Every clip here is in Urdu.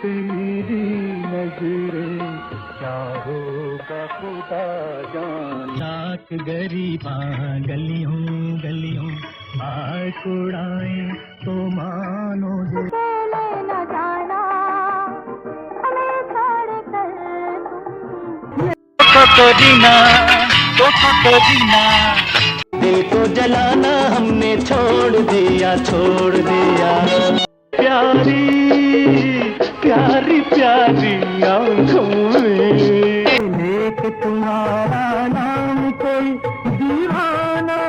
سے میری نظریں کیا ہوگا خدا جان. لاکھ غریباں گلیوں گلیوں آگ اڑائیں تو مانو گے. نہ جانا ہمیں چھوڑ کر دل کو جلانا ہم نے چھوڑ دیا پیاری پیاری پیاری آنکھوں میں لیک تمہارا نام کوئی دیوانہ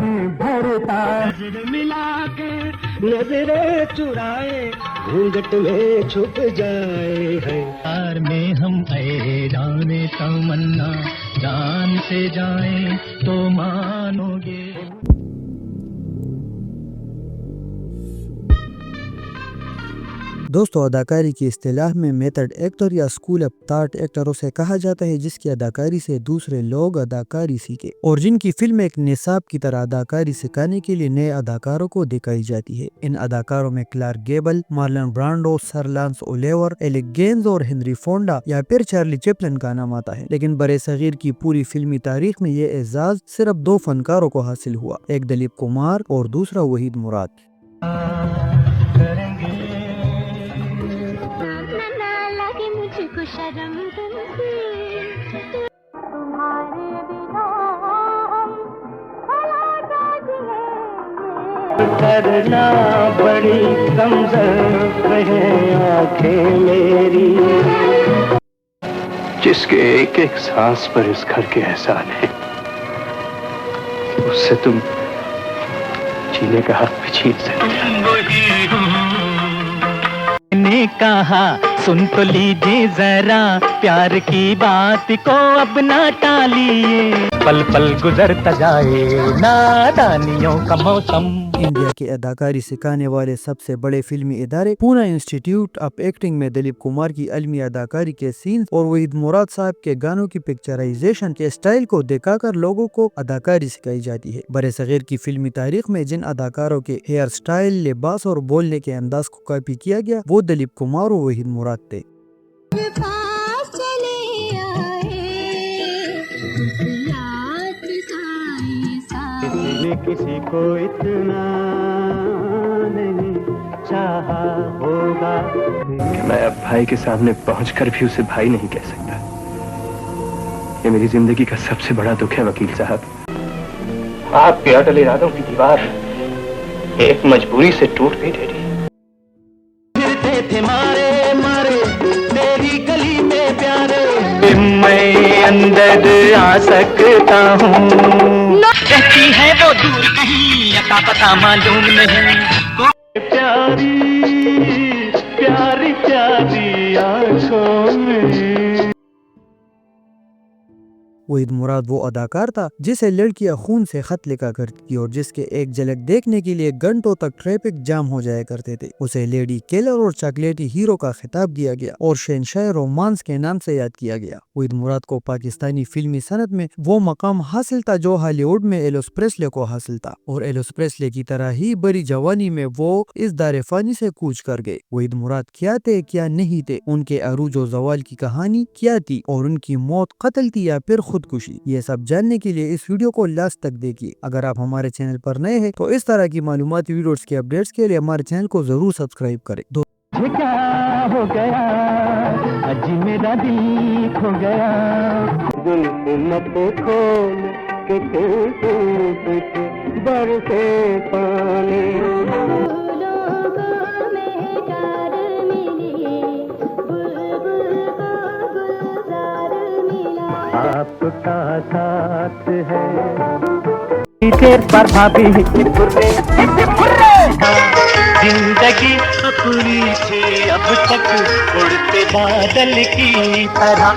ہے بھرتا. نظر ملا کے نظریں چرائے گھونگھٹ میں چھپ جائے ہے. یار میں ہم اے جانے تمنا جان سے جائیں تو مانو گے. دوستو اداکاری کی اصطلاح میں میتھڈ ایکٹر یا اسکول آف تھاٹ ایکٹر اسے کہا جاتا ہے جس کی اداکاری سے دوسرے لوگ اداکاری سیکھے اور جن کی فلم ایک نصاب کی طرح اداکاری سکھانے کے لیے نئے اداکاروں کو دکھائی جاتی ہے. ان اداکاروں میں کلارک گیبل، مارلن برانڈو، سر لانس اولیور، ایلک گینز اور ہنری فونڈا یا پھر چارلی چپلن کا نام آتا ہے. لیکن برصغیر کی پوری فلمی تاریخ میں یہ اعزاز صرف 2 فنکاروں کو حاصل ہوا، ایک دلیپ کمار اور دوسرا وحید مراد. شرم تم سے تمہارے بنا ہم بھلا کیا جئیں گے. کرنا بڑی کمزور ہے آنکھیں میری جس کے ایک ایک سانس پر اس گھر کے احسان ہے اس سے تم جینے کا حق بھی چھین سکتے. نے کہا سن تو لیجیے ذرا پیار کی بات کو اب نہ ٹالیے پل پل گزرتا جائے نادانیوں کا موسم. انڈیا کے اداکاری سکھانے والے سب سے بڑے فلمی ادارے پونا انسٹیٹیوٹ آف ایکٹنگ میں دلیپ کمار کی علمی اداکاری کے سینز اور وحید مراد صاحب کے گانوں کی پکچرائزیشن کے سٹائل کو دکھا کر لوگوں کو اداکاری سکھائی جاتی ہے. برصغیر کی فلمی تاریخ میں جن اداکاروں کے ہیئر سٹائل، لباس اور بولنے کے انداز کو کاپی کیا گیا وہ دلیپ کمار اور وحید مراد تھے. کسی کو اتنا نہیں چاہا ہوگا کہ میں اب بھائی کے سامنے پہنچ کر بھی اسے بھائی نہیں کہہ سکتا. یہ میری زندگی کا سب سے بڑا دکھ ہے وکیل صاحب. آپ کے اٹل ارادوں کی دیوار ایک مجبوری سے ٹوٹ گئی ڈیڈی. پھرتے تھے مارے مارے تیری گلی میں پیارے میں اندر آ سکتا ہوں. کہتی ہے وہ دور کہیں عطا پتہ معلوم نہیں. پیاری پیاری پیاری آنکھوں میں. وحید مراد وہ اداکار تھا جسے لڑکیاں خون سے خط لکھا کرتی تھی اور جس کے ایک جھلک دیکھنے کے لیے گھنٹوں تک ٹریفک جام ہو جایا کرتے تھے. اسے لیڈی کیلر اور چاکلیٹی ہیرو کا خطاب دیا گیا اور شہنشاہ رومانس کے نام سے یاد کیا گیا. وحید مراد کو پاکستانی فلمی صنعت میں وہ مقام حاصل تھا جو ہالی ووڈ میں ایلوس پریسلے کو حاصل تھا اور ایلوس پریسلے کی طرح ہی بڑی جوانی میں وہ اس دار فانی سے کوچ کر گئے. وحید مراد کیا تھے کیا نہیں تھے، ان کے عروج و زوال کی کہانی کیا تھی اور ان کی موت قتل تھی یا پھر خودکشی، یہ سب جاننے کے لیے اس ویڈیو کو لاسٹ تک دیکھیے. اگر آپ ہمارے چینل پر نئے ہیں تو اس طرح کی معلوماتی ویڈیوز کے اپڈیٹس کے لیے ہمارے چینل کو ضرور سبسکرائب کریں. کیا ہو گیا اج میرا دل کھو گیا مت کھول کے برسے پانی. آپ کا ساتھ ہے دیر پر بھابھی زندگی پوری تھی اب تک اڑتے بادل کی طرح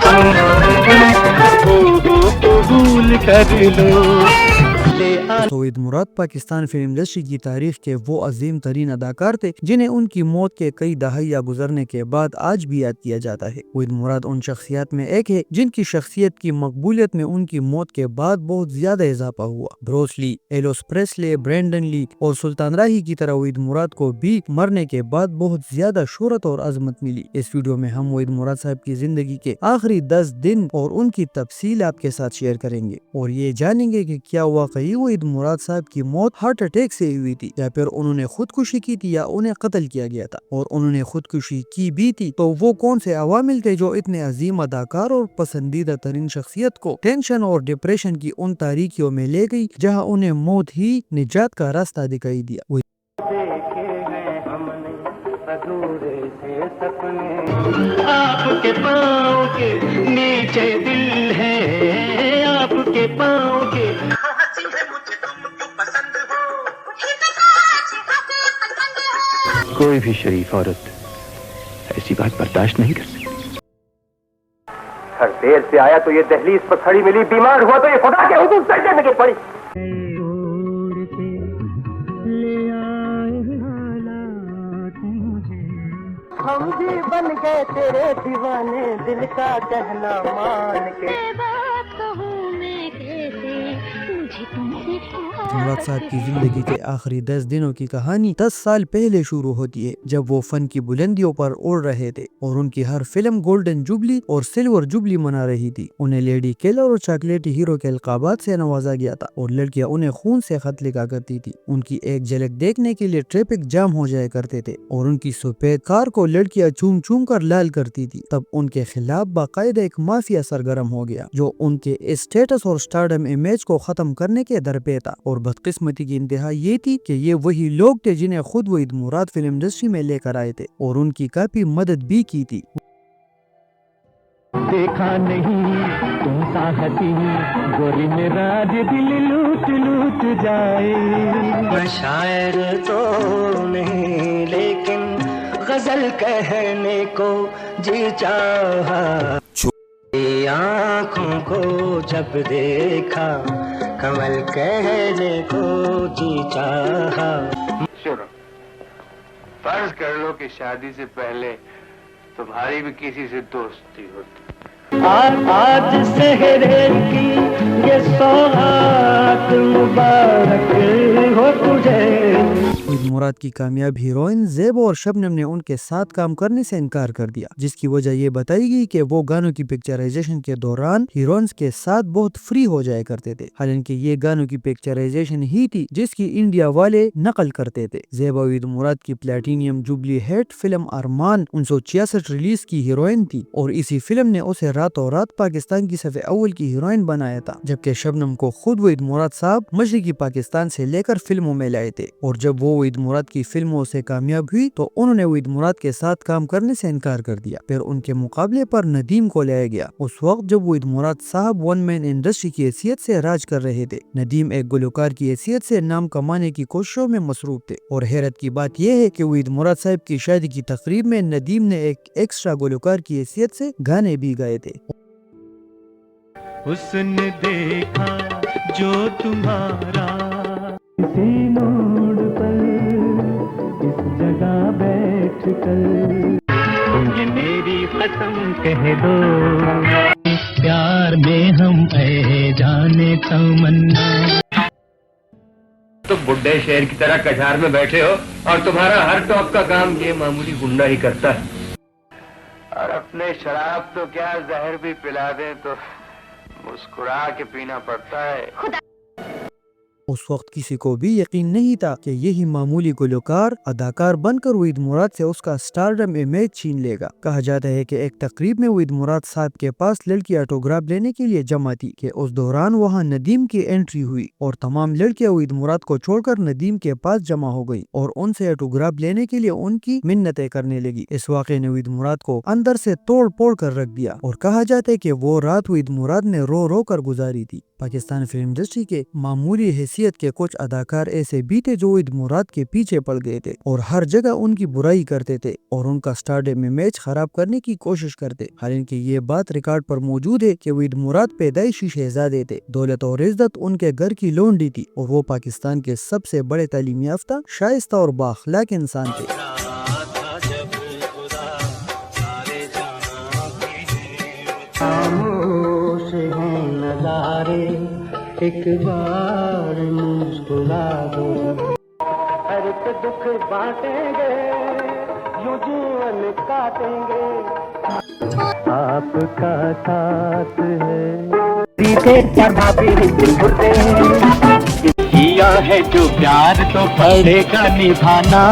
بھول کر لو. وحید مراد پاکستان فلم انڈسٹری کی تاریخ کے وہ عظیم ترین اداکار تھے جنہیں ان کی موت کے کئی دہائیاں گزرنے کے بعد آج بھی یاد کیا جاتا ہے۔ وحید مراد ان شخصیات میں ایک ہے جن کی شخصیت کی مقبولیت میں ان کی موت کے بعد بہت زیادہ اضافہ ہوا۔ بروس لی، ایلوس پریسلے، برینڈن لی اور سلطان راہی کی طرح وحید مراد کو بھی مرنے کے بعد بہت زیادہ شہرت اور عظمت ملی۔ اس ویڈیو میں ہم وحید مراد صاحب کی زندگی کے آخری 10 دن اور ان کی تفصیل آپ کے ساتھ شیئر کریں گے اور یہ جانیں گے کہ کیا واقعی وحید مراد صاحب کی موت ہارٹ اٹیک سے ہوئی تھی یا پھر انہوں نے خودکشی کی تھی یا انہیں قتل کیا گیا تھا، اور انہوں نے خودکشی کی بھی تھی تو وہ کون سے عوامل تھے جو اتنے عظیم اداکار اور پسندیدہ ترین شخصیت کو ٹینشن اور ڈپریشن کی ان تاریکیوں میں لے گئی جہاں انہیں موت ہی نجات کا راستہ دکھائی دیا۔ آپ کے پاؤں کے نیچے دل ہے، آپ کے پاؤں کے ہنسی ہے مجھے تم کیوں پسند ہو۔ کوئی بھی شریف عورت ایسی بات برداشت نہیں کر سکتی۔ ہر دیر سے آیا تو یہ دہلیز پر کھڑی ملی، بیمار ہوا تو یہ خدا کے حضور سجدے میں گر پڑی۔ ہم بھی بن گئے تیرے دیوانے، دل کا کہنا مان کے۔ بات کہوں میں کیسے، مجھے تم سے مراد صاحب کی زندگی کے آخری 10 دنوں کی کہانی 10 سال پہلے شروع ہوتی ہے جب وہ فن کی بلندیوں پر اڑ رہے تھے اور ان کی ہر فلم گولڈن جوبلی اور سلور جوبلی منا رہی تھی۔ انہیں لیڈی کیلر اور چاکلیٹی ہیرو کے القابات سے نوازا گیا تھا اور لڑکیاں انہیں خون سے خط لکھا کرتی تھی۔ ان کی ایک جھلک دیکھنے کے لیے ٹریفک جام ہو جایا کرتے تھے اور ان کی سفید کار کو لڑکیاں چوم چوم کر لال کرتی تھی۔ تب ان کے خلاف باقاعدہ ایک مافیا سرگرم ہو گیا جو ان کے اسٹیٹس اور سٹارڈم امیج کو ختم کرنے کے درپے تھا، اور بدقسمتی کی انتہا یہ تھی کہ یہ وہی لوگ تھے جنہیں خود وحید مراد فلم انڈسٹری میں لے کر آئے تھے اور ان کی کافی مدد بھی کی تھی۔ دیکھا نہیں تم ساہتی گوری میرا دل لوٹ لوٹ جائے۔ میں شاعر تو نہیں لیکن غزل کہنے کو جی چاہا، آنکھوں کو جب دیکھا کمل کہنے کو جی چاہا۔ سنو، فرض کر لو کہ شادی سے پہلے تمہاری بھی کسی سے دوستی ہوتی، آج سہرے کی یہ سوغات مبارک ہو تجھے۔ وحید مراد کی کامیاب ہیروئن زیبا اور شبنم نے ان کے ساتھ کام کرنے سے انکار کر دیا، جس کی وجہ یہ بتائی گئی کہ وہ گانوں کی پکچرائزیشن کے دوران ہیروئنز کے ساتھ بہت فری ہو جایا کرتے تھے، حالانکہ یہ گانوں کی پکچرائزیشن ہی تھی جس کی انڈیا والے نقل کرتے تھے۔ زیبا وحید مراد کی پلیٹینیم جوبلی ہٹ فلم ارمان 1966 ریلیز کی ہیروئن تھی اور اسی فلم نے اسے راتوں رات پاکستان کی صف اول کی ہیروئن بنایا تھا، جبکہ شبنم کو خود وحید مراد صاحب مشرقی پاکستان سے لے کر فلموں میں لائے تھے، اور جب وہ وحید مراد کی فلموں سے کامیاب ہوئی تو انہوں نے وحید مراد کے ساتھ کام کرنے سے انکار کر دیا۔ پھر ان کے مقابلے پر ندیم کو لایا گیا، اس وقت جب وحید مراد صاحب ون مین انڈسٹری کی حیثیت سے راج کر رہے تھے۔ ندیم ایک گلوکار کی حیثیت سے نام کمانے کی کوششوں میں مصروف تھے، اور حیرت کی بات یہ ہے کہ وحید مراد صاحب کی شادی کی تقریب میں ندیم نے ایک ایکسٹرا گلوکار کی حیثیت سے گانے بھی گائے تھے۔ حسن دیکھا جو تمہارا اسی موڑ پر اس جگہ بیٹھ کر، یہ میری قسم کہہ دو پیار میں ہم اے جانے تمنا۔ تو بڈھے شیر کی طرح کچھار میں بیٹھے ہو اور تمہارا ہر ٹاپ کا کام یہ معمولی گنڈا ہی کرتا ہے، اور اپنے شراب تو کیا زہر بھی پلا دیں تو مسکرا کے پینا پڑتا ہے۔ اس وقت کسی کو بھی یقین نہیں تھا کہ یہی معمولی گلوکار اداکار بن کر وحید مراد سے اس کا سٹارڈم امیج چھین لے گا۔ کہا جاتا ہے کہ ایک تقریب میں وحید مراد صاحب کے پاس لڑکی آٹوگراف لینے کے لیے جمع تھی کہ اس دوران وہاں ندیم کی انٹری ہوئی اور تمام لڑکیاں وحید مراد کو چھوڑ کر ندیم کے پاس جمع ہو گئی اور ان سے آٹوگراف لینے کے لیے ان کی منتیں کرنے لگی۔ اس واقعے نے وحید مراد کو اندر سے توڑ پھوڑ کر رکھ دیا، اور کہا جاتا ہے کہ وہ رات وحید مراد نے رو رو کر گزاری تھی۔ پاکستان فلم انڈسٹری کے معمولی حیثیت شخصیت کے کچھ اداکار ایسے بھی تھے جو وحید مراد کے پیچھے پڑ گئے تھے اور ہر جگہ ان کی برائی کرتے تھے اور ان کا اسٹارڈم امیج خراب کرنے کی کوشش کرتے، حالانکہ یہ بات ریکارڈ پر موجود ہے کہ وحید مراد پیدائشی شہزادے تھے، دولت اور عزت ان کے گھر کی لونڈی تھی اور وہ پاکستان کے سب سے بڑے تعلیم یافتہ، شائستہ اور بااخلاق انسان تھے۔ خاموش ہیں نظارے، ایک بار مسکرا دو، ہر ایک دکھ بانٹیں گے، یوں جیون کاٹیں گے، آپ کا ساتھ ہے کیا ہے جو پیار تو پڑے گا نبھانا،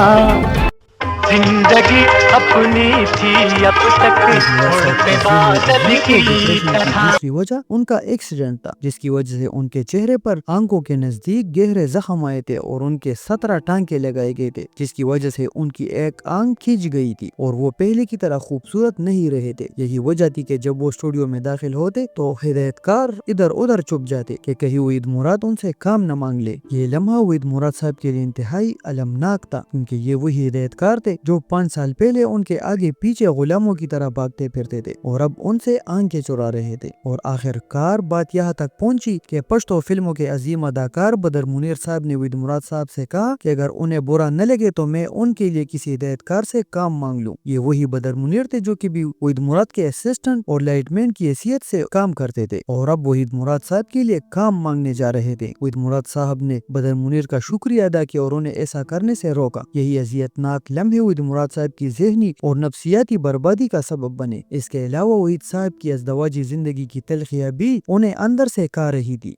زندگی اپنی تھی اب تک اڑتے بادل کی طرح۔ دوسری وجہ ان کا ایکسیڈنٹ تھا جس کی وجہ سے ان کے چہرے پر آنکھوں کے نزدیک گہرے زخم آئے تھے اور ان کے 17 ٹانکے لگائے گئے تھے، جس کی وجہ سے ان کی ایک آنکھ کھینچ گئی تھی اور وہ پہلے کی طرح خوبصورت نہیں رہے تھے۔ یہی وجہ تھی کہ جب وہ اسٹوڈیو میں داخل ہوتے تو ہدایت کار ادھر ادھر چھپ جاتے کہ کہیں وحید مراد ان سے کام نہ مانگ لے۔ یہ لمحہ وحید مراد صاحب کے لیے انتہائی المناک تھا، کیونکہ یہ وہی ہدایت کار تھے جو 5 سال پہلے ان کے آگے پیچھے غلاموں کی طرح بھاگتے پھرتے تھے اور اب ان سے آنکھیں چرا رہے تھے۔ اور آخر کار بات یہاں تک پہنچی کہ پشتو فلموں کے عظیم اداکار بدر منیر صاحب نے وحید مراد صاحب سے کہا کہ اگر انہیں برا نہ لگے تو میں ان کے لیے کسی ہدایت کار سے کام مانگ لوں۔ یہ وہی بدر منیر تھے جو کہ بھی وحید مراد کے اسسٹنٹ اور لائٹ مین کی حیثیت سے کام کرتے تھے اور اب وحید مراد صاحب کے لیے کام مانگنے جا رہے تھے۔ وحید مراد صاحب نے بدر منیر کا شکریہ ادا کیا اور انہیں ایسا کرنے سے روکا۔ یہی اذیتناک لمحے وحید مراد صاحب کی ذہنی اور نفسیاتی بربادی کا سبب بنے۔ اس کے علاوہ وحید صاحب کی ازدواجی زندگی کی تلخیاں بھی انہیں اندر سے کھا رہی تھی۔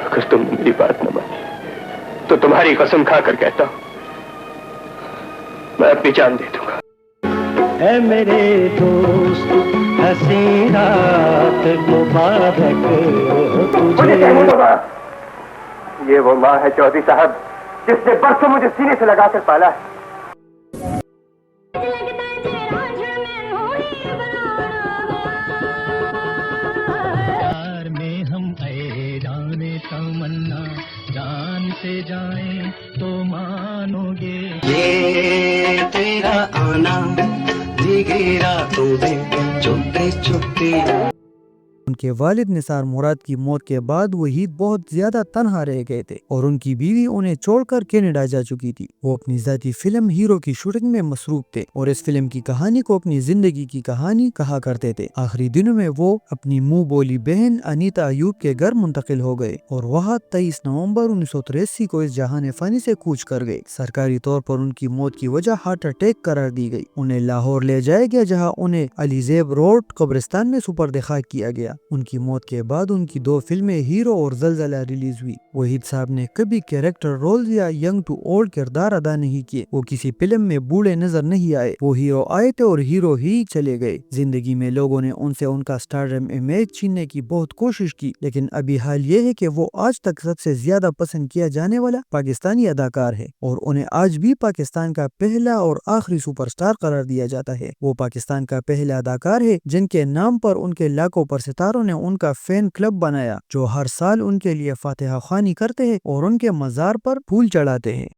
اگر تم میری بات نہ مانی تو تمہاری قسم کھا کر کہتا ہوں میں اپنی جان دے دوں گا۔ اے میرے دوست حسین رات مبارک تجھے۔ یہ وہ ماں ہے چودھری صاحب جس نے برسوں مجھے سینے سے لگا کر پالا ہے۔ پیار میں ہم حیران تمنا، جان سے جائیں تو مانو گے، یہ تیرا آنا بھیگی راتوں میں چھپے چھپے۔ ان کے والد نثار مراد کی موت کے بعد وحید بہت زیادہ تنہا رہ گئے تھے اور ان کی بیوی انہیں چھوڑ کر کینیڈا جا چکی تھی۔ وہ اپنی ذاتی فلم ہیرو کی شوٹنگ میں مصروف تھے اور اس فلم کی کہانی کو اپنی زندگی کی کہانی کہا کرتے تھے۔ آخری دنوں میں وہ اپنی منہ بولی بہن انیتا ایوب کے گھر منتقل ہو گئے اور وہاں 23 نومبر 1983 کو اس جہان فانی سے کوچ کر گئے۔ سرکاری طور پر ان کی موت کی وجہ ہارٹ اٹیک قرار دی گئی۔ انہیں لاہور لے جایا گیا جہاں انہیں علی زیب روڈ قبرستان میں سپرد خاک کیا گیا۔ ان کی موت کے بعد ان کی 2 فلمیں ہیرو اور زلزلہ ریلیز ہوئی۔ وحید صاحب نے کبھی کیریکٹر رول یا ینگ ٹو اولڈ کردار ادا نہیں کیے۔ وہ کسی فلم میں بوڑھے نظر نہیں آئے، وہ ہیرو آئے تھے اور ہیرو ہی چلے گئے۔ زندگی میں لوگوں نے ان سے ان کا اسٹارڈم امیج چھیننے کی بہت کوشش کی، لیکن ابھی حال یہ ہے کہ وہ آج تک سب سے زیادہ پسند کیا جانے والا پاکستانی اداکار ہے اور انہیں آج بھی پاکستان کا پہلا اور آخری سپر اسٹار قرار دیا جاتا ہے۔ وہ پاکستان کا پہلا اداکار ہے جن کے نام پر ان کے لاکھوں پر ستاروں نے ان کا فین کلب بنایا جو ہر سال ان کے لیے فاتحہ خوانی کرتے ہیں اور ان کے مزار پر پھول چڑھاتے ہیں۔